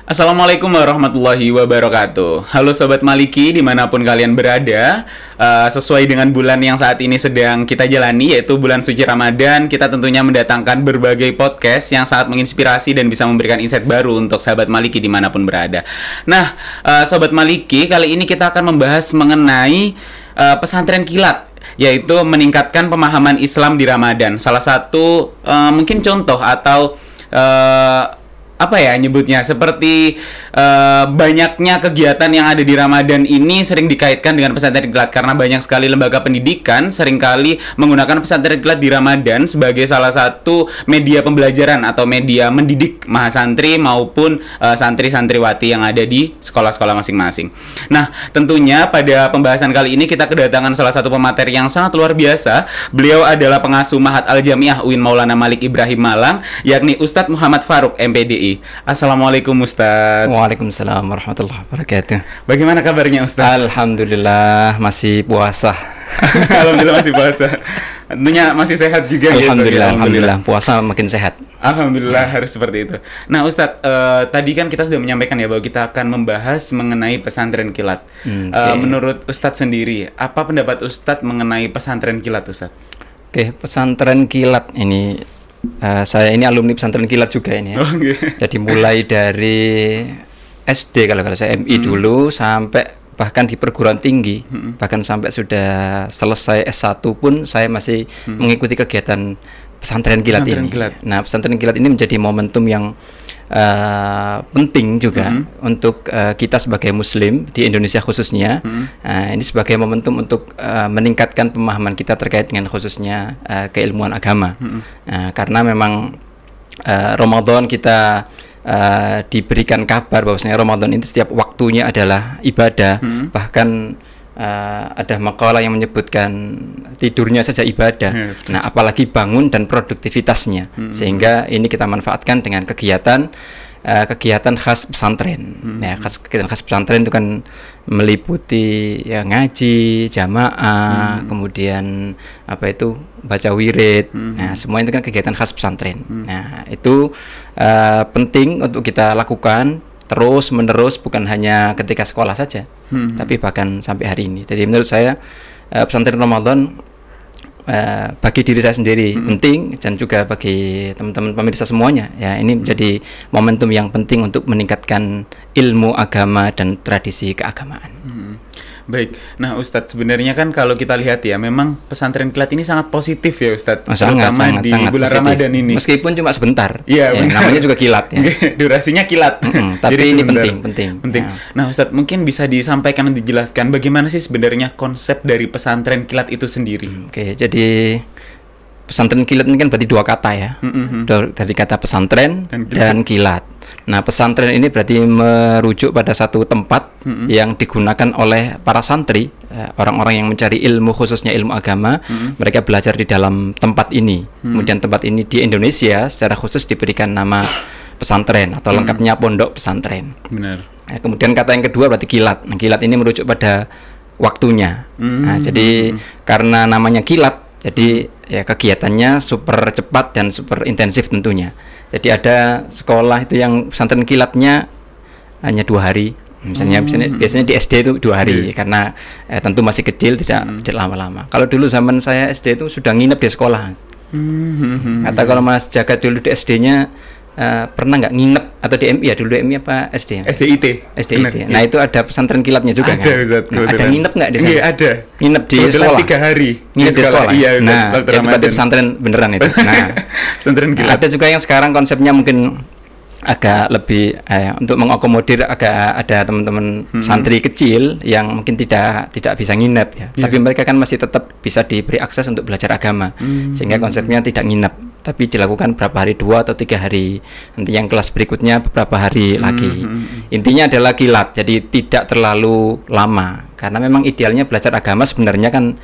Assalamualaikum warahmatullahi wabarakatuh. Halo Sobat Maliki dimanapun kalian berada. Sesuai dengan bulan yang saat ini sedang kita jalani, yaitu bulan suci Ramadan, kita tentunya mendatangkan berbagai podcast yang sangat menginspirasi dan bisa memberikan insight baru untuk Sahabat Maliki dimanapun berada. Nah, Sobat Maliki, kali ini kita akan membahas mengenai pesantren kilat, yaitu meningkatkan pemahaman Islam di Ramadan. Salah satu mungkin contoh atau apa ya nyebutnya, seperti banyaknya kegiatan yang ada di Ramadan ini sering dikaitkan dengan pesantren kilat karena banyak sekali lembaga pendidikan seringkali menggunakan pesantren kilat di Ramadan sebagai salah satu media pembelajaran atau media mendidik mahasantri maupun santri-santriwati yang ada di sekolah-sekolah masing-masing. Nah, tentunya pada pembahasan kali ini kita kedatangan salah satu pemateri yang sangat luar biasa. Beliau adalah pengasuh Mahat Al-Jamiah UIN Maulana Malik Ibrahim Malang, yakni Ustadz Muhammad Faruk MPDI. Assalamualaikum Ustadz. Waalaikumsalam warahmatullahi wabarakatuh. Bagaimana kabarnya Ustadz? Alhamdulillah masih puasa. Alhamdulillah masih puasa. Tentunya masih sehat juga. Alhamdulillah, ya, alhamdulillah puasa makin sehat. Alhamdulillah harus seperti itu. Nah Ustadz, tadi kan kita sudah menyampaikan ya bahwa kita akan membahas mengenai pesantren kilat. Menurut Ustadz sendiri, apa pendapat Ustadz mengenai pesantren kilat Ustadz? Pesantren kilat ini saya ini alumni pesantren kilat juga ini ya. Jadi mulai dari SD kalau saya MI dulu sampai bahkan di perguruan tinggi, bahkan sampai sudah selesai S1 pun saya masih mengikuti kegiatan pesantren kilat ini. Nah, pesantren kilat ini menjadi momentum yang penting juga untuk kita sebagai muslim di Indonesia khususnya. Ini sebagai momentum untuk meningkatkan pemahaman kita terkait dengan khususnya keilmuan agama. Karena memang Ramadan kita diberikan kabar bahwasanya Ramadan itu setiap waktunya adalah ibadah. Bahkan ada makalah yang menyebutkan tidurnya saja ibadah. Nah, apalagi bangun dan produktivitasnya. Sehingga ini kita manfaatkan dengan kegiatan khas pesantren. Ya, kegiatan khas pesantren itu kan meliputi ya ngaji, jamaah, kemudian apa itu baca wirid. Nah, semua itu kan kegiatan khas pesantren. Nah, itu penting untuk kita lakukan terus menerus, bukan hanya ketika sekolah saja, tapi bahkan sampai hari ini. Jadi menurut saya pesantren Ramadan bagi diri saya sendiri penting, dan juga bagi teman-teman pemirsa semuanya ya, ini menjadi momentum yang penting untuk meningkatkan ilmu agama dan tradisi keagamaan. Baik, nah Ustadz, sebenarnya kan kalau kita lihat ya, memang pesantren kilat ini sangat positif ya Ustadz, terutama di bulan positif. Ramadan ini. Meskipun cuma sebentar, ya, namanya juga kilat ya. Durasinya kilat. Tapi jadi ini penting. Ya. Nah Ustadz, mungkin bisa disampaikan dan dijelaskan bagaimana sih sebenarnya konsep dari pesantren kilat itu sendiri? Jadi pesantren kilat ini kan berarti dua kata ya, dari kata pesantren dan kilat. Nah, pesantren ini berarti merujuk pada satu tempat yang digunakan oleh para santri, orang-orang yang mencari ilmu, khususnya ilmu agama. Mereka belajar di dalam tempat ini. Kemudian tempat ini di Indonesia secara khusus diberikan nama pesantren atau lengkapnya pondok pesantren. Benar. Nah, kemudian kata yang kedua berarti kilat. Nah, kilat ini merujuk pada waktunya. Nah, jadi karena namanya kilat, jadi ya kegiatannya super cepat dan super intensif tentunya. Jadi ada sekolah itu yang pesantren kilatnya hanya 2 hari. Misalnya biasanya di SD itu 2 hari karena tentu masih kecil, tidak lama-lama. Kalau dulu zaman saya SD itu sudah nginep di sekolah. Kata kalau Mas Jaga dulu di SD-nya pernah nggak nginep, atau di MI ya, dulu MI apa SD? SDIT. SDIT. Nah, itu ada pesantren kilatnya juga kan? Ada nginep nggak di sana? Iya, ada. Nginep di sekolah. 3 hari. Nginep di sekolah. Iya, nah, itu berarti pesantren beneran itu. Nah, pesantren kilat. Ada juga yang sekarang konsepnya mungkin agak lebih untuk mengakomodir ada teman-teman santri kecil yang mungkin tidak bisa nginep ya. Tapi mereka kan masih tetap bisa diberi akses untuk belajar agama. Sehingga konsepnya tidak nginep, tapi dilakukan berapa hari, 2 atau 3 hari. Nanti yang kelas berikutnya beberapa hari lagi. Intinya adalah kilat, jadi tidak terlalu lama. Karena memang idealnya belajar agama sebenarnya kan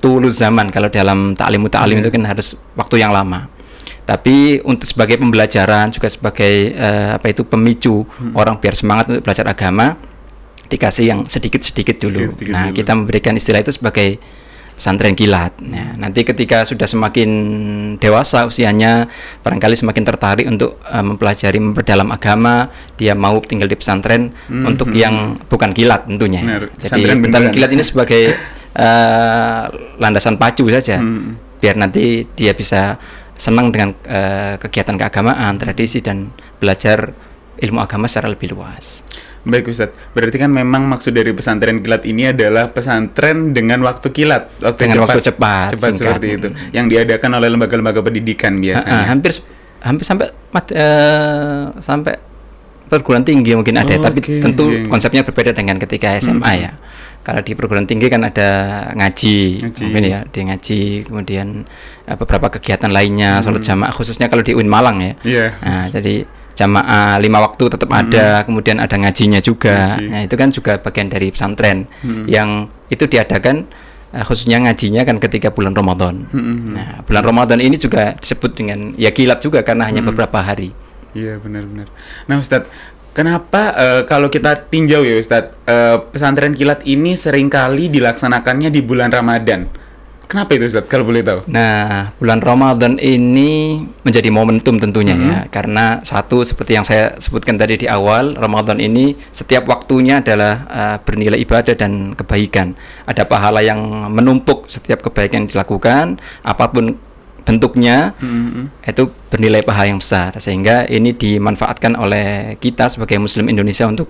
tulus zaman. Kalau dalam ta'lim itu kan harus waktu yang lama. Tapi untuk sebagai pembelajaran, juga sebagai pemicu orang biar semangat untuk belajar agama, dikasih yang sedikit-sedikit dulu. Kita memberikan istilah itu sebagai pesantren kilat. Nah, nanti ketika sudah semakin dewasa usianya, barangkali semakin tertarik untuk mempelajari, memperdalam agama, dia mau tinggal di pesantren untuk yang bukan kilat tentunya. Benar, jadi pesantren kilat ini sebagai landasan pacu saja, biar nanti dia bisa senang dengan kegiatan keagamaan, tradisi, dan belajar ilmu agama secara lebih luas. Baik Ustadz, berarti kan memang maksud dari pesantren kilat ini adalah pesantren dengan waktu kilat, waktu cepat seperti itu, yang diadakan oleh lembaga-lembaga pendidikan biasanya. Hampir sampai perguruan tinggi mungkin ada, tapi tentu konsepnya berbeda dengan ketika SMA ya. Kalau di perguruan tinggi kan ada ngaji. Mungkin ya, di ngaji, kemudian beberapa kegiatan lainnya, sholat jamaah, khususnya kalau di UIN Malang ya. Nah, jadi jamaah 5 waktu tetap ada, kemudian ada ngajinya juga. Nah, itu kan juga bagian dari pesantren yang itu diadakan khususnya ngajinya kan ketika bulan Ramadan. Nah, bulan Ramadan ini juga disebut dengan ya kilat juga karena hanya beberapa hari. Iya, benar-benar. Nah, Ustadz, kenapa kalau kita tinjau ya Ustadz, pesantren kilat ini seringkali dilaksanakannya di bulan Ramadan? Kenapa itu Ustadz, kalau boleh tahu? Nah, bulan Ramadan ini menjadi momentum tentunya ya, karena satu seperti yang saya sebutkan tadi di awal, Ramadan ini setiap waktunya adalah bernilai ibadah dan kebaikan. Ada pahala yang menumpuk setiap kebaikan yang dilakukan, apapun bentuknya, itu bernilai pahala yang besar, sehingga ini dimanfaatkan oleh kita sebagai Muslim Indonesia untuk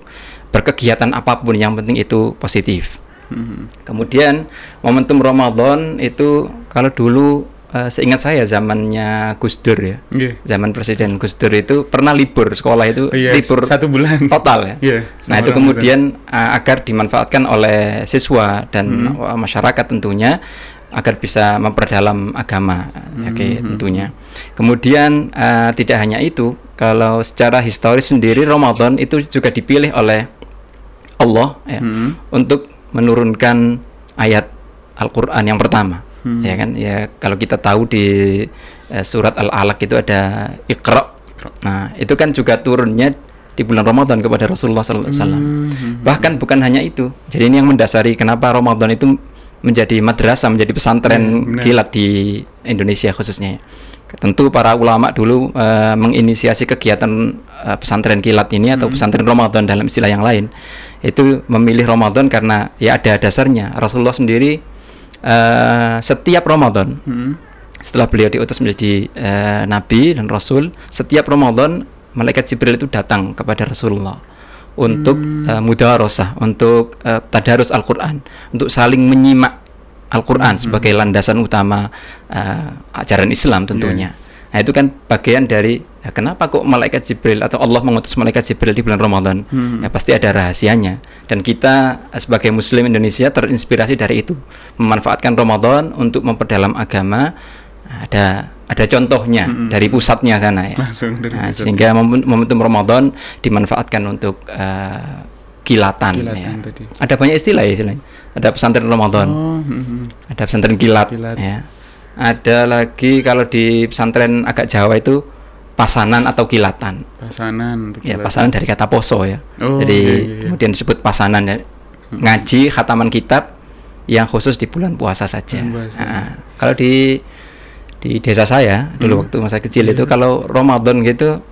berkegiatan apapun, yang penting itu positif. Kemudian momentum Ramadan itu kalau dulu seingat saya zamannya Gus Dur ya, zaman Presiden Gus Dur itu pernah libur sekolah itu, libur 1 bulan total ya. Nah itu kemudian agar dimanfaatkan oleh siswa dan masyarakat tentunya, agar bisa memperdalam agama, tentunya. Kemudian tidak hanya itu, kalau secara historis sendiri Ramadan itu juga dipilih oleh Allah ya, untuk menurunkan ayat Al-Quran yang pertama, ya kan? Ya kalau kita tahu di surat Al-Alaq itu ada Iqra. Nah itu kan juga turunnya di bulan Ramadan kepada Rasulullah SAW. Bahkan bukan hanya itu. Jadi ini yang mendasari kenapa Ramadan itu menjadi madrasah, menjadi pesantren kilat di Indonesia khususnya. Tentu para ulama dulu menginisiasi kegiatan pesantren kilat ini atau pesantren Ramadan dalam istilah yang lain, itu memilih Ramadan karena ya ada dasarnya. Rasulullah sendiri setiap Ramadan setelah beliau diutus menjadi Nabi dan Rasul, setiap Ramadan malaikat Jibril itu datang kepada Rasulullah untuk mudarosah, untuk tadarus Al-Quran, untuk saling menyimak Al-Quran sebagai landasan utama ajaran Islam tentunya. Nah itu kan bagian dari kenapa kok malaikat Jibril atau Allah mengutus malaikat Jibril di bulan Ramadan. Ya pasti ada rahasianya, dan kita sebagai Muslim Indonesia terinspirasi dari itu, memanfaatkan Ramadan untuk memperdalam agama. Ada contohnya dari pusatnya sana ya. Sehingga momentum Ramadan dimanfaatkan untuk kilatan ya. Ada banyak istilah ya istilahnya. Ada pesantren Ramadan, ada pesantren kilat. Ya. Ada lagi kalau di pesantren agak Jawa itu pasanan atau kilatan. Ya, pasanan dari kata poso ya. Jadi kemudian disebut pasanan ya. Ngaji khataman kitab yang khusus di bulan puasa saja. Kalau di desa saya dulu waktu masa kecil itu kalau Ramadan gitu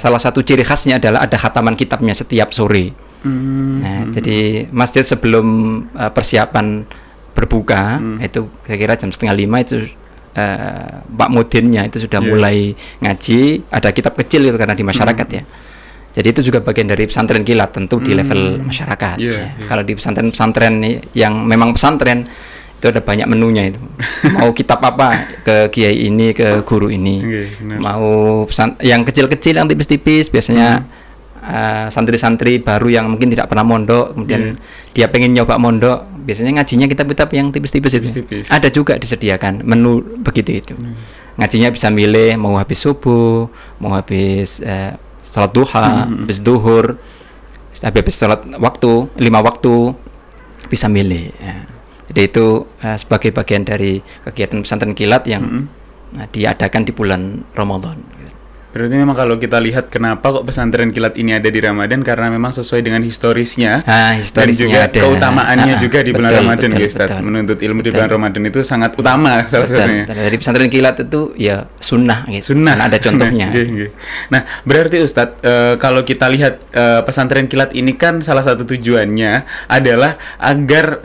salah satu ciri khasnya adalah ada khataman kitabnya setiap sore. Nah, jadi masjid sebelum persiapan berbuka itu kira-kira jam 4:30 itu Pak Mudinnya itu sudah mulai ngaji, ada kitab kecil itu karena di masyarakat ya. Jadi itu juga bagian dari pesantren kilat tentu di level masyarakat. Kalau di pesantren-pesantren yang memang pesantren itu ada banyak menunya itu. Mau kitab apa ke kiai ini, ke guru ini. Mau yang kecil-kecil, yang tipis-tipis biasanya santri-santri baru yang mungkin tidak pernah mondok, kemudian dia pengen nyoba mondok, biasanya ngajinya kitab-kitab yang tipis-tipis itu. Ada juga disediakan menu begitu itu. Ngajinya bisa milih mau habis subuh, mau habis salat duha, habis duhur, habis salat waktu 5 waktu bisa milih ya. Jadi itu sebagai bagian dari kegiatan pesantren kilat yang diadakan di bulan Ramadan. Berarti memang kalau kita lihat kenapa kok pesantren kilat ini ada di Ramadan, karena memang sesuai dengan historisnya, dan juga ada. keutamaannya juga di bulan Ramadan, betul, Ustaz. betul. Menuntut ilmu di bulan Ramadan itu sangat utama salah satunya. Dari pesantren kilat itu ya sunnah gitu. Sunnah. Karena ada contohnya. Nah, berarti Ustadz, kalau kita lihat pesantren kilat ini kan salah satu tujuannya adalah agar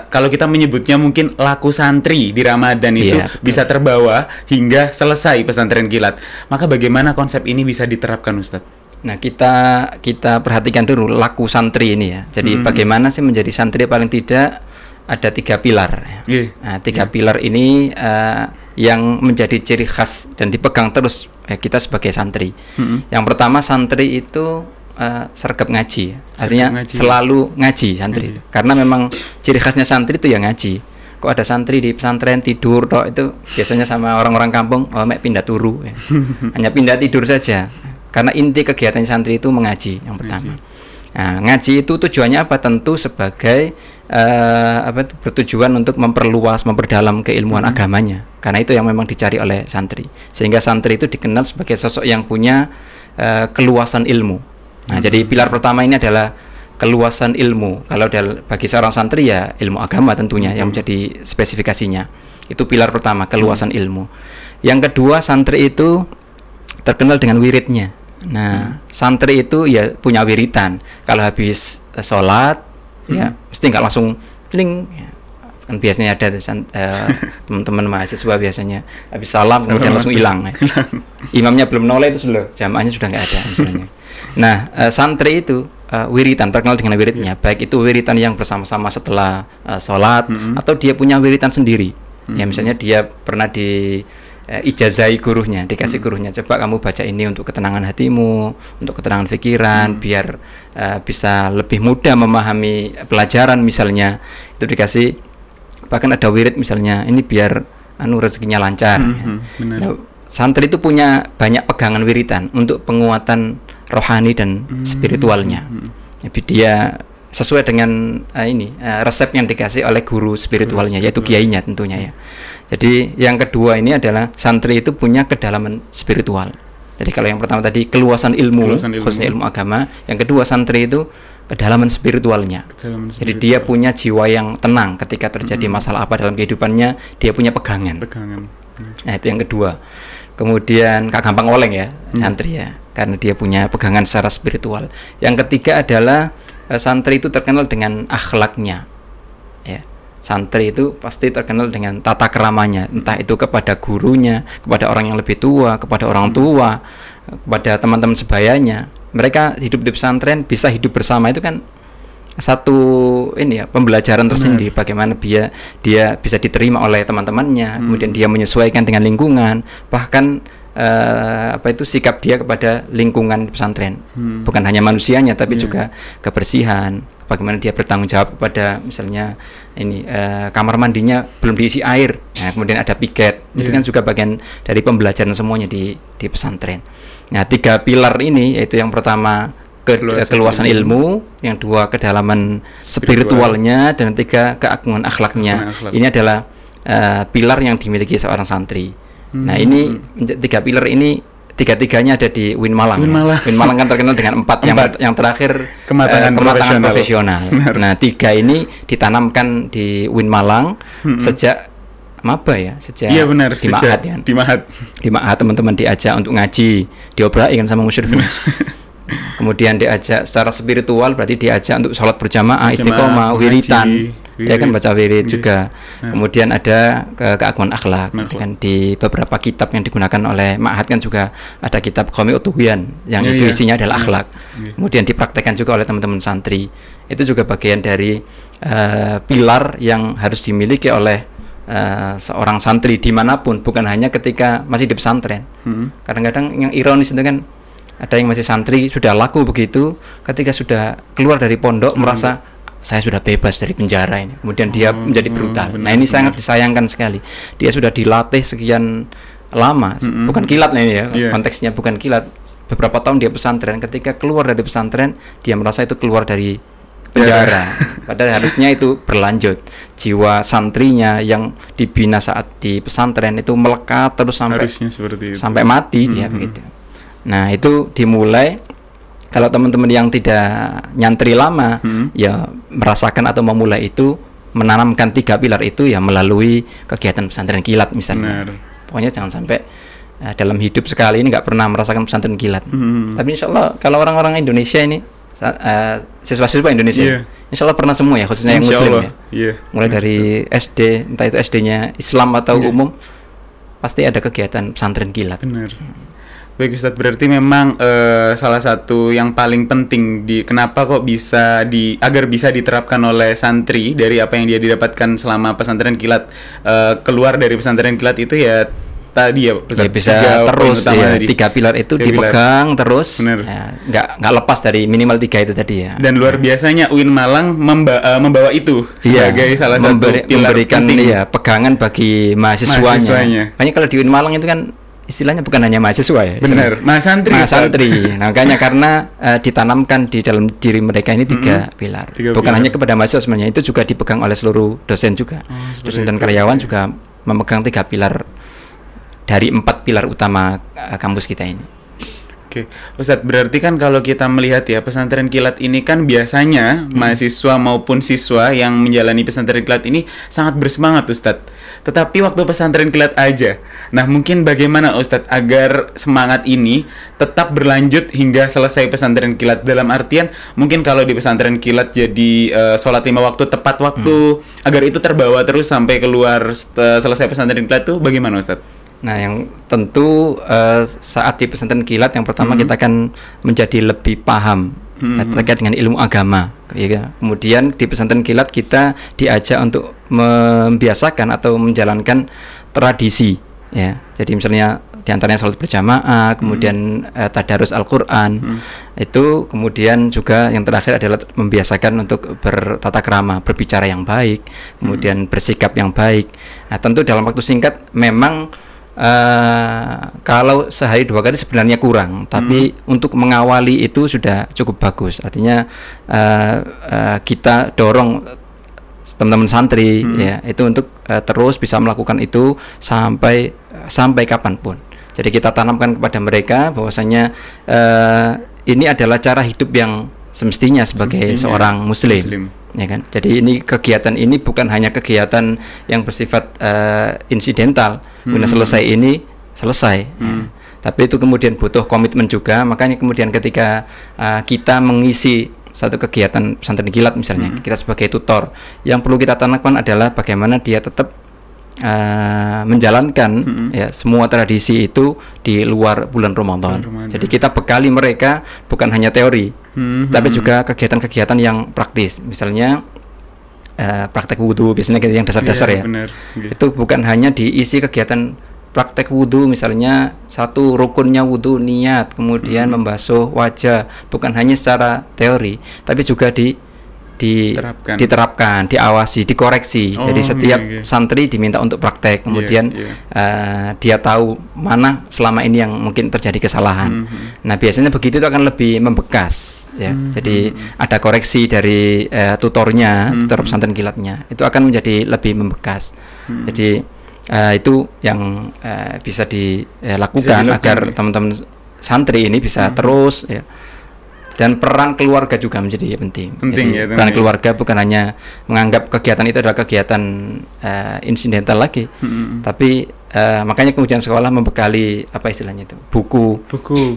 kalau kita menyebutnya mungkin laku santri di Ramadan itu bisa terbawa hingga selesai pesantren kilat. Maka bagaimana konsep ini bisa diterapkan, Ustadz? Nah, kita perhatikan dulu laku santri ini ya. Jadi bagaimana sih menjadi santri, paling tidak ada 3 pilar. Nah, 3 pilar ini yang menjadi ciri khas dan dipegang terus kita sebagai santri. Yang pertama, santri itu sergap ngaji. Artinya selalu ngaji santri. Karena memang ciri khasnya santri itu ya ngaji. Kok ada santri di pesantren tidur toh, itu biasanya sama orang-orang kampung, mek pindah turu ya. Hanya pindah tidur saja. Karena inti kegiatan santri itu mengaji yang pertama. Nah, ngaji itu tujuannya apa? Tentu sebagai bertujuan untuk memperdalam keilmuan agamanya. Karena itu yang memang dicari oleh santri. Sehingga santri itu dikenal sebagai sosok yang punya keluasan ilmu. Nah, jadi pilar pertama ini adalah keluasan ilmu. Kalau bagi seorang santri ya ilmu agama tentunya yang menjadi spesifikasinya. Itu pilar pertama, keluasan ilmu. Yang kedua, santri itu terkenal dengan wiridnya. Nah, santri itu ya punya wiritan. Kalau habis sholat ya mesti nggak langsung bling ya. Kan biasanya ada teman-teman mahasiswa biasanya habis salam kemudian langsung hilang ya. Imamnya belum noleh itu sudah jamaahnya sudah nggak ada misalnya. Nah, santri itu wiritan, terkenal dengan wiridnya, baik itu wiritan yang bersama-sama setelah sholat atau dia punya wiritan sendiri. Ya misalnya dia pernah di ijazahi gurunya, dikasih gurunya, coba kamu baca ini untuk ketenangan hatimu, untuk ketenangan pikiran, biar bisa lebih mudah memahami pelajaran misalnya. Itu dikasih, bahkan ada wirid misalnya, ini biar rezekinya lancar. Nah, santri itu punya banyak pegangan wiritan untuk penguatan rohani dan spiritualnya. Jadi dia sesuai dengan resep yang dikasih oleh guru spiritualnya, yaitu kiainya tentunya ya. Jadi yang kedua ini adalah santri itu punya kedalaman spiritual. Jadi kalau yang pertama tadi keluasan ilmu, khususnya ilmu agama, yang kedua santri itu kedalaman spiritualnya. Jadi dia punya jiwa yang tenang ketika terjadi masalah apa dalam kehidupannya, dia punya pegangan. Nah, itu yang kedua. Kemudian gak gampang oleng ya santri ya, karena dia punya pegangan secara spiritual. Yang ketiga adalah santri itu terkenal dengan akhlaknya. Ya. Santri itu pasti terkenal dengan tata keramanya, entah itu kepada gurunya, kepada orang yang lebih tua, kepada orang tua, kepada teman-teman sebayanya. Mereka hidup di pesantren, bisa hidup bersama, itu kan satu pembelajaran tersendiri. Bagaimana dia bisa diterima oleh teman-temannya, kemudian dia menyesuaikan dengan lingkungan, bahkan sikap dia kepada lingkungan pesantren, bukan hanya manusianya tapi juga kebersihan, bagaimana dia bertanggung jawab kepada misalnya kamar mandinya belum diisi air, nah kemudian ada piket, itu kan juga bagian dari pembelajaran semuanya di pesantren. Nah, 3 pilar ini, yaitu yang pertama keluasan ilmu, yang 2 kedalaman spiritualnya, dan 3 keagungan akhlaknya. Ini adalah pilar yang dimiliki seorang santri. Nah, ini 3 pilar ini 3-tiganya ada di Win Malang. Win Malang kan terkenal dengan 4. Yang terakhir kematangan profesional. Nah, 3 ini ditanamkan di Win Malang sejak maba ya, sejak di Ma'had ya. Di Ma'had teman-teman diajak untuk ngaji, diobrolin kan sama musyrifin. Kemudian diajak secara spiritual, berarti diajak untuk sholat berjamaah, istiqomah, wiritan. Ya kan, baca wirid juga. Kemudian ada keagungan akhlak. Kan di beberapa kitab yang digunakan oleh Ma'had kan juga ada kitab Qawmi Utuhyan yang itu isinya adalah akhlak. Kemudian dipraktekkan juga oleh teman-teman santri. Itu juga bagian dari pilar yang harus dimiliki oleh seorang santri dimanapun, bukan hanya ketika masih di pesantren. Kadang-kadang yang ironis itu kan, ada yang masih santri sudah laku begitu, ketika sudah keluar dari pondok merasa saya sudah bebas dari penjara ini, kemudian dia menjadi brutal. Nah, ini sangat disayangkan sekali. Dia sudah dilatih sekian lama, bukan kilat ini ya, konteksnya bukan kilat. Beberapa tahun dia pesantren, ketika keluar dari pesantren dia merasa itu keluar dari penjara. Padahal harusnya itu berlanjut. Jiwa santrinya yang dibina saat di pesantren itu melekat terus sampai mati dia begitu. Nah, itu dimulai kalau teman-teman yang tidak nyantri lama ya merasakan atau memulai itu menanamkan 3 pilar itu ya melalui kegiatan pesantren kilat misalnya. Benar. Pokoknya jangan sampai dalam hidup sekali ini nggak pernah merasakan pesantren kilat. Tapi insya Allah kalau orang-orang Indonesia ini siswa-siswa Indonesia, insya Allah pernah semua ya, khususnya yang Muslim ya. Mulai dari SD, entah itu SD-nya Islam atau umum, pasti ada kegiatan pesantren kilat. Benar. Baik Ustadz, berarti memang salah satu yang paling penting kenapa kok agar bisa diterapkan oleh santri dari apa yang dia didapatkan selama pesantren kilat, keluar dari pesantren kilat itu ya tadi ya Ustadz, ya bisa terus ya, 3 pilar itu dipegang terus, ya, nggak lepas dari minimal 3 itu tadi ya. Dan luar biasanya UIN Malang membawa itu sebagai salah satu pilar memberikan penting. Ya, pegangan bagi mahasiswanya. Makanya kalau di UIN Malang itu kan istilahnya bukan hanya mahasiswa ya. Benar, santri. Nah, makanya karena ditanamkan di dalam diri mereka ini 3 pilar. Bukan hanya kepada mahasiswa sebenarnya, itu juga dipegang oleh seluruh dosen juga. Dosen dan karyawan juga memegang 3 pilar dari 4 pilar utama kampus kita ini. Oke, Ustadz, berarti kan kalau kita melihat ya pesantren kilat ini kan biasanya mahasiswa maupun siswa yang menjalani pesantren kilat ini sangat bersemangat Ustadz. Tetapi waktu pesantren kilat aja. Nah, mungkin bagaimana Ustadz agar semangat ini tetap berlanjut hingga selesai pesantren kilat? Dalam artian mungkin kalau di pesantren kilat jadi sholat 5 waktu tepat waktu, agar itu terbawa terus sampai keluar selesai pesantren kilat itu bagaimana Ustadz? Nah, yang tentu saat di pesantren kilat yang pertama kita akan menjadi lebih paham terkait dengan ilmu agama. Ya. Kemudian di pesantren kilat kita diajak untuk membiasakan atau menjalankan tradisi. Ya, jadi misalnya diantaranya salat berjamaah, kemudian tadarus Al-Quran, itu kemudian juga yang terakhir adalah membiasakan untuk bertata krama, berbicara yang baik, kemudian bersikap yang baik. Nah, tentu dalam waktu singkat memang kalau sehari 2 kali sebenarnya kurang, tapi untuk mengawali itu sudah cukup bagus. Artinya kita dorong teman-teman santri ya itu untuk terus bisa melakukan itu sampai kapanpun. Jadi kita tanamkan kepada mereka bahwasanya ini adalah cara hidup yang semestinya sebagai seorang muslim. Ya kan? Jadi ini kegiatan ini bukan hanya kegiatan yang bersifat insidental, kemudian selesai ya. Tapi itu kemudian butuh komitmen juga. Makanya kemudian ketika kita mengisi satu kegiatan pesantren kilat misalnya, kita sebagai tutor, yang perlu kita tanamkan adalah bagaimana dia tetap menjalankan ya semua tradisi itu di luar bulan Ramadan. Jadi kita bekali mereka bukan hanya teori, tapi juga kegiatan-kegiatan yang praktis. Misalnya praktek wudhu, biasanya yang dasar-dasar ya. Benar. Itu bukan hanya diisi kegiatan praktek wudhu, misalnya satu rukunnya wudhu niat, kemudian membasuh wajah, bukan hanya secara teori, tapi juga diterapkan, diawasi, dikoreksi. Jadi setiap santri diminta untuk praktek, kemudian dia tahu mana selama ini yang mungkin terjadi kesalahan. Nah, biasanya begitu itu akan lebih membekas ya. Jadi ada koreksi dari tutornya, tutor pesantren kilatnya. Itu akan menjadi lebih membekas. Jadi itu yang bisa dilakukan agar teman-teman santri ini bisa terus ya. Dan peran keluarga juga menjadi penting. Ya, peran keluarga bukan hanya menganggap kegiatan itu adalah kegiatan insidental lagi, tapi makanya kemudian sekolah membekali apa istilahnya itu buku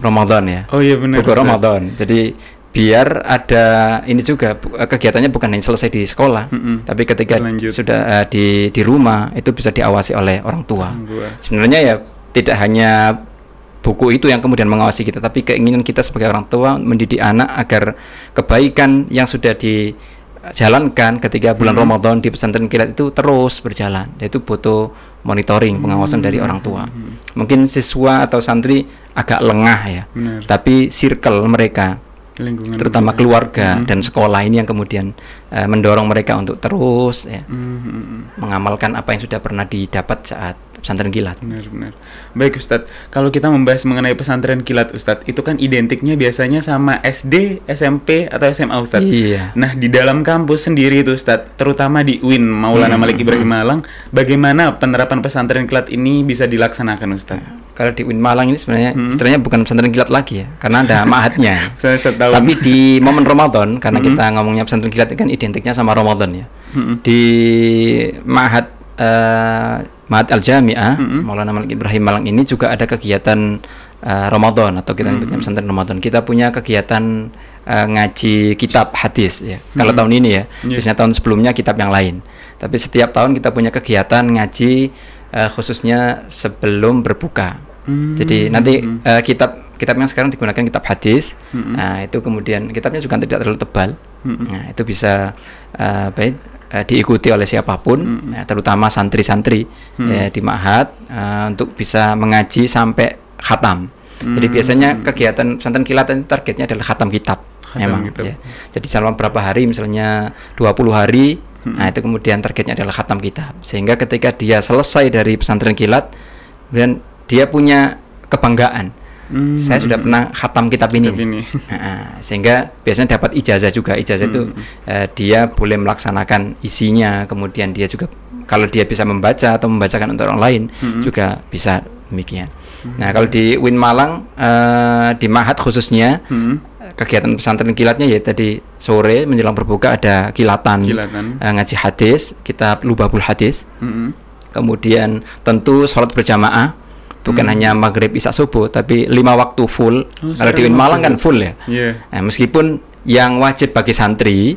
Ramadan ya. Oh iya benar. Buku Ramadan. Jadi biar ada ini juga kegiatannya bukan hanya selesai di sekolah, tapi ketika sudah di rumah itu bisa diawasi oleh orang tua. Sebenarnya ya tidak hanya buku itu yang kemudian mengawasi kita, tapi keinginan kita sebagai orang tua mendidik anak agar kebaikan yang sudah dijalankan ketika bulan Ramadan di pesantren kilat itu terus berjalan. Itu butuh monitoring, pengawasan dari orang tua. Mungkin siswa atau santri agak lengah ya, tapi circle mereka, lingkungan terutama keluarga dan sekolah ini yang kemudian mendorong mereka untuk terus ya, mengamalkan apa yang sudah pernah didapat saat pesantren kilat. Benar. Baik Ustadz, kalau kita membahas mengenai pesantren kilat Ustadz, itu kan identiknya biasanya sama SD, SMP, atau SMA Ustadz. Iya. Nah, di dalam kampus sendiri itu Ustadz, terutama di UIN Maulana Malik Ibrahim Malang, bagaimana penerapan pesantren kilat ini bisa dilaksanakan Ustadz? kalau di UIN Malang ini sebenarnya istilahnya bukan pesantren kilat lagi ya, karena ada ma'hadnya. Tapi di momen Ramadan, karena kita ngomongnya pesantren kilat kan identiknya sama Ramadan ya. Di Ma'had Ma'had Al-Jami'ah Maulana Malik Ibrahim Malang ini juga ada kegiatan Ramadan, atau kita punya pesantren Ramadan. Kita punya kegiatan ngaji kitab hadis ya. Kalau tahun ini ya, biasanya tahun sebelumnya kitab yang lain. Tapi setiap tahun kita punya kegiatan ngaji khususnya sebelum berbuka. Jadi nanti kitab yang sekarang digunakan kitab hadis. Nah, itu kemudian kitabnya juga tidak terlalu tebal. Nah, itu bisa diikuti oleh siapapun, terutama santri-santri di ma'had untuk bisa mengaji sampai khatam. Jadi biasanya kegiatan pesantren kilat targetnya adalah khatam kitab. Memang ya. Jadi selama berapa hari, misalnya 20 hari, nah itu kemudian targetnya adalah khatam kitab. Sehingga ketika dia selesai dari pesantren kilat, kemudian dia punya kebanggaan. Saya sudah pernah khatam kitab ini. Nah, sehingga biasanya dapat ijazah juga. Ijazah itu dia boleh melaksanakan isinya, kemudian dia juga kalau dia bisa membaca atau membacakan untuk orang lain juga bisa demikian. Nah, kalau di UIN Malang di Ma'had khususnya kegiatan pesantren kilatnya ya tadi sore menjelang berbuka ada kilatan. Ngaji hadis, kitab Lubabul Hadis. Kemudian tentu sholat berjamaah. Bukan hanya maghrib isya subuh, tapi 5 waktu full. Kalau di UIN Malang kan full ya. Nah, meskipun yang wajib bagi santri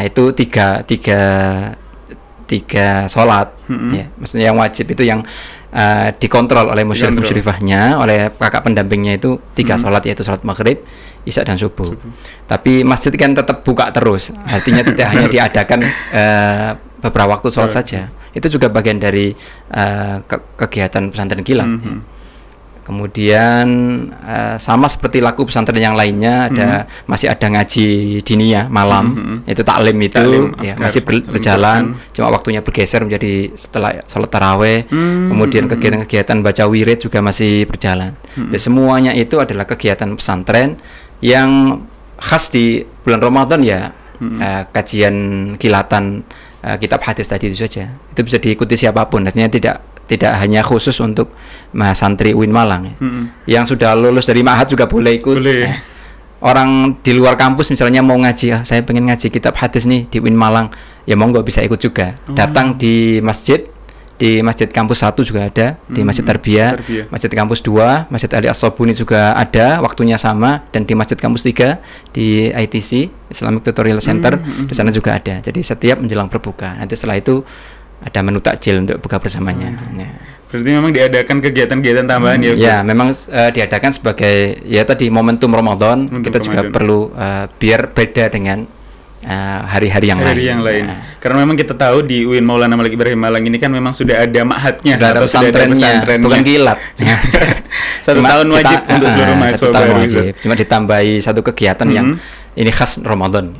itu tiga sholat. Ya, maksudnya yang wajib itu yang dikontrol oleh musyrifahnya, oleh kakak pendampingnya itu 3 sholat, yaitu sholat maghrib, isya dan subuh. Tapi masjid kan tetap buka terus. Artinya tidak hanya diadakan beberapa waktu sholat saja. Itu juga bagian dari kegiatan pesantren kilat. Kemudian sama seperti laku pesantren yang lainnya, masih ada ngaji diniyah malam, itu taklim itu ya, masih berjalan, cuma waktunya bergeser menjadi setelah sholat taraweh. Kemudian kegiatan-kegiatan baca wirid juga masih berjalan. Dan semuanya itu adalah kegiatan pesantren yang khas di bulan Ramadan ya. Kajian kilatan kitab hadis tadi itu saja. Itu bisa diikuti siapapun. Artinya tidak hanya khusus untuk santri UIN Malang ya. Yang sudah lulus dari ma'had juga boleh ikut. Orang di luar kampus misalnya mau ngaji, saya pengen ngaji kitab hadis nih di UIN Malang, ya monggo bisa ikut juga. Datang di masjid kampus 1 juga ada, di Masjid Tarbiyah, Masjid kampus 2, Masjid Ali As-Sobuni juga ada, waktunya sama, dan di Masjid kampus 3 di ITC Islamic Tutorial Center di sana juga ada. Jadi setiap menjelang berbuka, nanti setelah itu ada menu takjil untuk buka bersamanya. Berarti memang diadakan kegiatan-kegiatan tambahan ya? Ya, memang diadakan sebagai ya tadi momentum Ramadan. Kita juga perlu biar beda dengan hari-hari yang lain. Karena memang kita tahu di UIN Maulana Malik Ibrahim Malang ini kan memang sudah ada ma'hadnya, sudah ada pesantrennya, bukan kilat. 1 tahun wajib untuk seluruh mahasiswa baru. Cuma ditambahi 1 kegiatan yang ini khas Ramadan.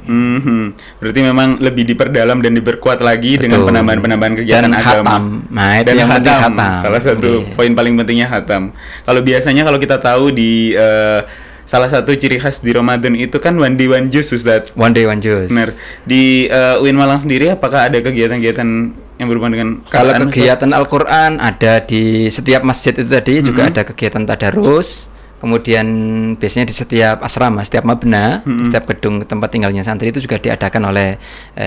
Berarti memang lebih diperdalam dan diperkuat lagi dengan penambahan-penambahan kegiatan dan agama. Nah, itu yang penting khatam. Salah satu poin paling pentingnya khatam. Kalau biasanya kalau kita tahu di salah satu ciri khas di Ramadan itu kan one day one juice, Ustadz. One day one juice. Benar. Di UIN Malang sendiri apakah ada kegiatan-kegiatan yang berhubungan dengan kalau kegiatan Al-Quran ada di setiap masjid itu tadi, juga ada kegiatan tadarus. Kemudian biasanya di setiap asrama, setiap mabna, di setiap gedung tempat tinggalnya santri itu juga diadakan oleh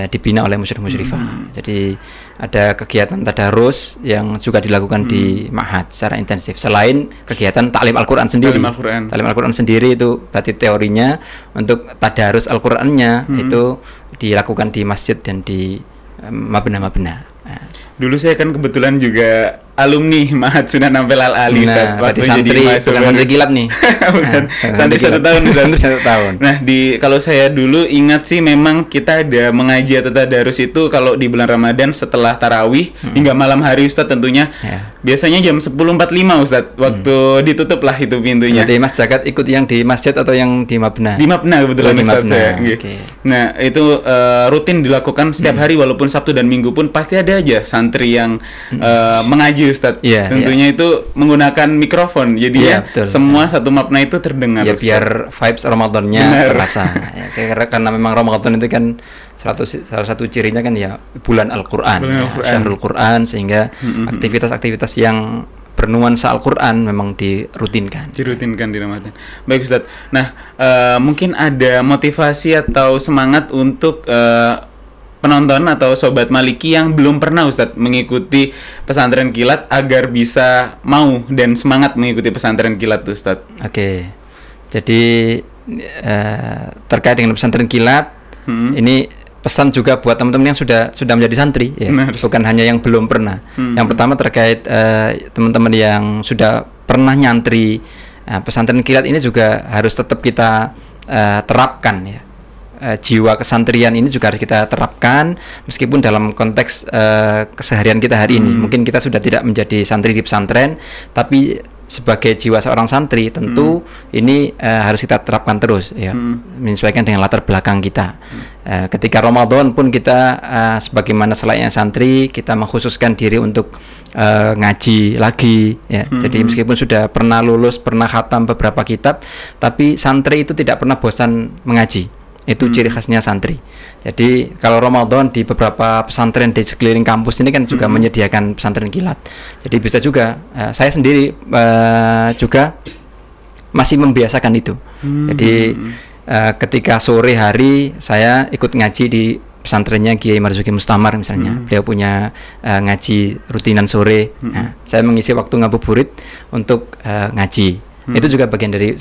dibina oleh musyrifah. Jadi ada kegiatan tadarus yang juga dilakukan di ma'had secara intensif. Selain kegiatan taklim Al-Quran sendiri. Taklim Al-Quran sendiri itu berarti teorinya. Untuk tadarus Al-Qurannya itu dilakukan di masjid dan di mabna-mabna. Dulu saya kan kebetulan juga alumni Ma'had Sunan Ampel Al-Ali, Ustaz. Waktu santri, bukan santri kilat nih. Bukan, santri 1 tahun. Santri 1 tahun. Nah, kalau saya dulu ingat sih memang kita ada mengaji atau tadarus itu kalau di bulan Ramadan setelah tarawih hingga malam hari, Ustaz, tentunya. Biasanya jam 10.45, Ustaz, waktu ditutup lah itu pintunya. Jadi Mas Zakat ikut yang di masjid atau yang di mabna? Di mabna kebetulan, Ustaz. Nah, itu rutin dilakukan setiap hari, walaupun Sabtu dan Minggu pun pasti ada aja santri yang mengaji, Ustadz. Tentunya itu menggunakan mikrofon, jadi semua satu mapna itu terdengar. Ya, biar vibes Ramadannya terasa. Karena memang Ramadan itu kan salah satu cirinya kan ya bulan Al-Quran, Syahrul Quran, sehingga aktivitas-aktivitas yang bernuansa Al-Quran memang dirutinkan. Dirutinkan di Ramadan. Baik Ustadz. Nah, mungkin ada motivasi atau semangat untuk penonton atau sobat Maliki yang belum pernah Ustadz mengikuti pesantren kilat agar bisa mau dan semangat mengikuti pesantren kilat Ustadz. Oke. Jadi terkait dengan pesantren kilat, ini pesan juga buat teman-teman yang sudah menjadi santri, ya. Bukan hanya yang belum pernah. Yang pertama terkait teman-teman yang sudah pernah nyantri, pesantren kilat ini juga harus tetap kita terapkan, ya. Jiwa kesantrian ini juga harus kita terapkan meskipun dalam konteks keseharian kita hari ini. Mungkin kita sudah tidak menjadi santri di pesantren, tapi sebagai jiwa seorang santri tentu ini harus kita terapkan terus, ya, menyesuaikan dengan latar belakang kita. Ketika Ramadan pun kita sebagaimana selayaknya santri, kita mengkhususkan diri untuk ngaji lagi, ya. Jadi meskipun sudah pernah lulus, pernah khatam beberapa kitab, tapi santri itu tidak pernah bosan mengaji. Itu ciri khasnya santri. Jadi kalau Ramadan di beberapa pesantren di sekeliling kampus ini kan juga menyediakan pesantren kilat. Jadi bisa juga saya sendiri juga masih membiasakan itu. Jadi ketika sore hari saya ikut ngaji di pesantrennya Kiai Marzuki Mustamar misalnya. Beliau punya ngaji rutinan sore. Nah, saya mengisi waktu ngabuburit untuk ngaji. Itu juga bagian dari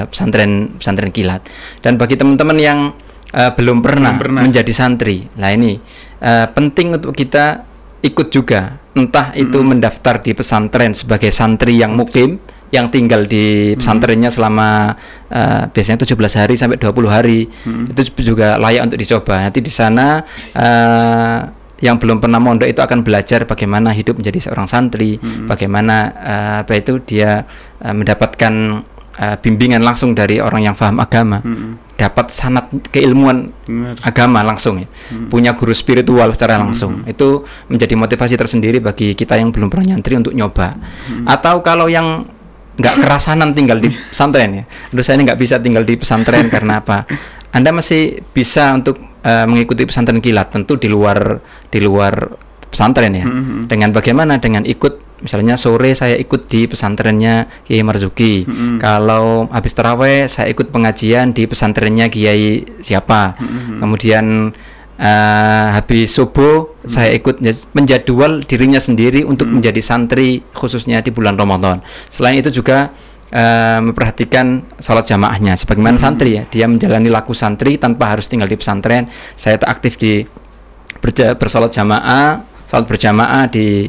pesantren kilat. Dan bagi teman-teman yang belum pernah menjadi santri, nah ini penting untuk kita ikut juga, entah itu mendaftar di pesantren sebagai santri yang mukim, yang tinggal di pesantrennya selama biasanya 17 hari sampai 20 hari. Itu juga layak untuk dicoba. Nanti di sana yang belum pernah mondok itu akan belajar bagaimana hidup menjadi seorang santri, bagaimana dia mendapatkan bimbingan langsung dari orang yang paham agama, dapat sanad keilmuan agama langsung, ya. Punya guru spiritual secara langsung. Itu menjadi motivasi tersendiri bagi kita yang belum pernah nyantri untuk nyoba. Atau kalau yang nggak kerasanan tinggal di pesantren, ya, aduh saya ini nggak bisa tinggal di pesantren karena apa? Anda masih bisa untuk mengikuti pesantren kilat, tentu di luar pesantren, ya. Dengan bagaimana? Dengan ikut, misalnya sore saya ikut di pesantrennya Kiai Marzuki. Kalau habis taraweh saya ikut pengajian di pesantrennya Kiai siapa. Kemudian habis subuh saya ikut, menjadwal dirinya sendiri untuk menjadi santri khususnya di bulan Ramadan. Selain itu juga memperhatikan sholat jamaahnya sebagaimana santri, ya, dia menjalani laku santri tanpa harus tinggal di pesantren. Saya aktif di bersolat jamaah, sholat berjamaah di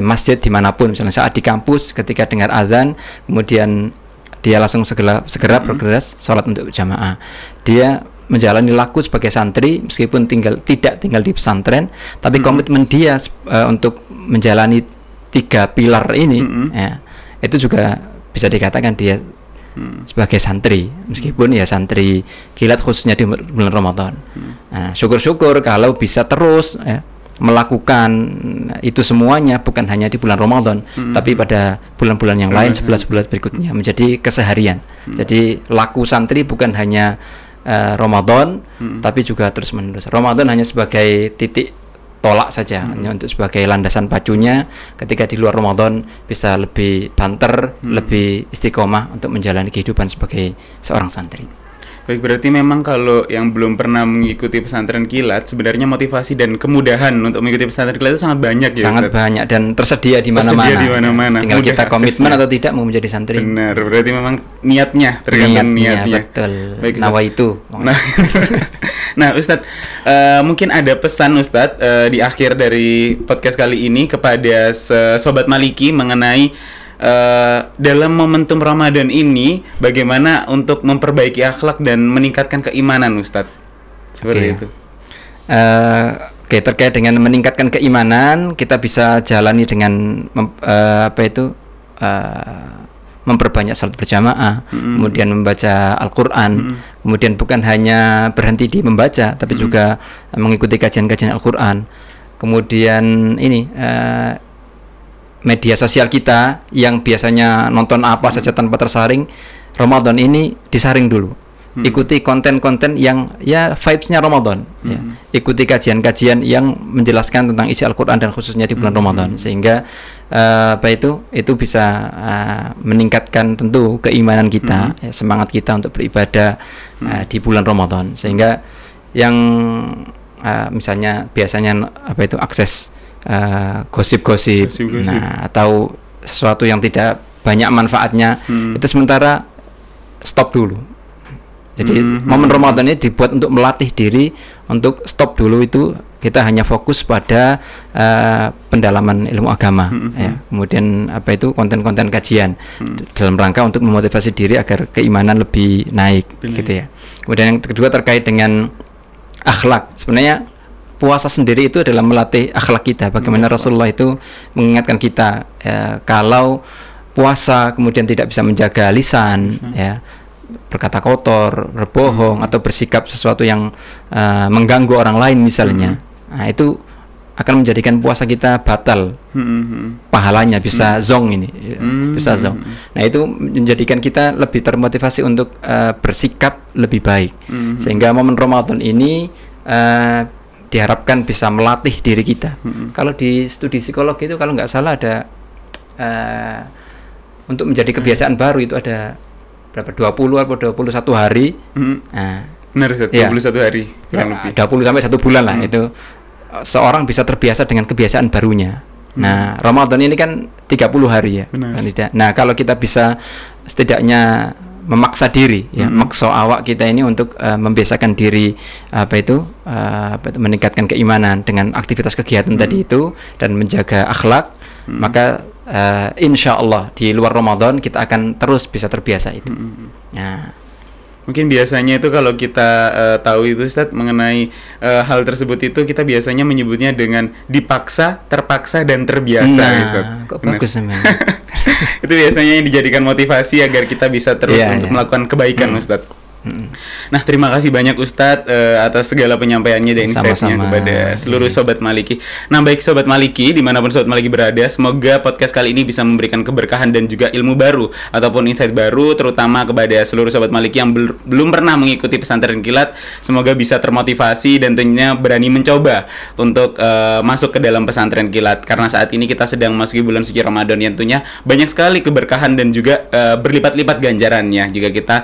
masjid dimanapun, misalnya saat di kampus ketika dengar azan, kemudian dia langsung segera bergegas sholat untuk jamaah. Dia menjalani laku sebagai santri meskipun tidak tinggal di pesantren, tapi komitmen dia untuk menjalani 3 pilar ini, ya, itu juga bisa dikatakan dia sebagai santri, meskipun ya santri kilat khususnya di bulan Ramadan. Nah, syukur-syukur kalau bisa terus, ya, melakukan itu semuanya, bukan hanya di bulan Ramadan, tapi pada bulan-bulan yang lain, 11 bulan berikutnya, menjadi keseharian. Jadi laku santri bukan hanya Ramadan, tapi juga terus menerus. Ramadan hanya sebagai titik tolak saja, hanya untuk sebagai landasan pacunya. Ketika di luar Ramadan bisa lebih banter, lebih istiqomah untuk menjalani kehidupan sebagai seorang santri. Baik, berarti memang kalau yang belum pernah mengikuti pesantren kilat, sebenarnya motivasi dan kemudahan untuk mengikuti pesantren kilat itu sangat banyak, ya, sangat Ustaz? Banyak dan tersedia di mana-mana. Tinggal kita komitmen atau tidak mau menjadi santri. Benar, berarti memang niatnya, tergantung niatnya. Betul. Baik, Nawaitu. Nah, Ustadz, mungkin ada pesan Ustadz di akhir dari podcast kali ini kepada sobat Maliki mengenai dalam momentum Ramadan ini bagaimana untuk memperbaiki akhlak dan meningkatkan keimanan, Ustadz, seperti itu. Terkait dengan meningkatkan keimanan, kita bisa jalani dengan memperbanyak salat berjamaah, kemudian membaca Al-Quran, kemudian bukan hanya berhenti di membaca, tapi juga mengikuti kajian-kajian Al-Quran. Kemudian ini media sosial kita yang biasanya nonton apa saja tanpa tersaring, Ramadan ini disaring dulu. ikuti konten-konten yang ya vibes-nya Ramadan, ya. Ikuti kajian-kajian yang menjelaskan tentang isi Al-Qur'an dan khususnya di bulan Ramadan, sehingga itu bisa meningkatkan tentu keimanan kita, ya, semangat kita untuk beribadah di bulan Ramadan, sehingga yang misalnya biasanya akses gosip-gosip, nah, atau sesuatu yang tidak banyak manfaatnya, itu sementara stop dulu. Jadi momen Ramadan ini dibuat untuk melatih diri untuk stop dulu, itu kita hanya fokus pada pendalaman ilmu agama, ya. Kemudian konten-konten kajian dalam rangka untuk memotivasi diri agar keimanan lebih naik, gitu ya. Kemudian yang kedua terkait dengan akhlak. Sebenarnya puasa sendiri itu adalah melatih akhlak kita. Bagaimana Rasulullah itu mengingatkan kita, kalau puasa kemudian tidak bisa menjaga lisan, ya, berkata kotor, berbohong, atau bersikap sesuatu yang mengganggu orang lain misalnya, nah itu akan menjadikan puasa kita batal, pahalanya bisa zong ini, bisa zong. Nah itu menjadikan kita lebih termotivasi untuk bersikap lebih baik, sehingga momen Ramadan ini diharapkan bisa melatih diri kita. Kalau di studi psikologi itu kalau nggak salah ada untuk menjadi kebiasaan baru itu ada berapa, 20 atau 21 hari. Nah, benar, 21 hari kurang lebih. 20 sampai 1 bulan lah, itu seorang bisa terbiasa dengan kebiasaan barunya. Nah, Ramadan ini kan 30 hari ya. Kan tidak. Nah, kalau kita bisa setidaknya memaksa diri, ya, maksa awak kita ini untuk membiasakan diri meningkatkan keimanan dengan aktivitas kegiatan tadi itu dan menjaga akhlak, maka insya Allah di luar Ramadan kita akan terus bisa terbiasa itu. Nah, mungkin biasanya itu kalau kita tahu itu Ustadz mengenai hal tersebut itu kita biasanya menyebutnya dengan dipaksa, terpaksa, dan terbiasa. Ustadz. Kok bagus namanya. Itu biasanya yang dijadikan motivasi agar kita bisa terus untuk melakukan kebaikan, Ustadz. Nah, terima kasih banyak Ustadz atas segala penyampaiannya dan insight-nya kepada seluruh Sobat Maliki. Nah, baik Sobat Maliki, dimanapun Sobat Maliki berada, semoga podcast kali ini bisa memberikan keberkahan dan juga ilmu baru ataupun insight baru, terutama kepada seluruh Sobat Maliki yang belum pernah mengikuti pesantren kilat. Semoga bisa termotivasi dan tentunya berani mencoba untuk masuk ke dalam pesantren kilat, karena saat ini kita sedang memasuki bulan suci Ramadan yang tentunya banyak sekali keberkahan dan juga berlipat-lipat ganjarannya jika kita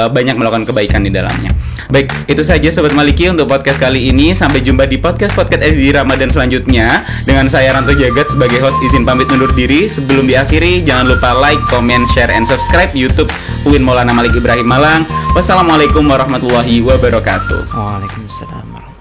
banyak melakukan kebaikan di dalamnya. Baik, itu saja Sobat Maliki untuk podcast kali ini. Sampai jumpa di podcast edisi Ramadan selanjutnya. Dengan saya Ranto Jagat sebagai host, izin pamit undur diri. Sebelum diakhiri, jangan lupa like, comment, share, and subscribe YouTube UIN Maulana Malik Ibrahim Malang. Wassalamualaikum warahmatullahi wabarakatuh. Waalaikumsalam.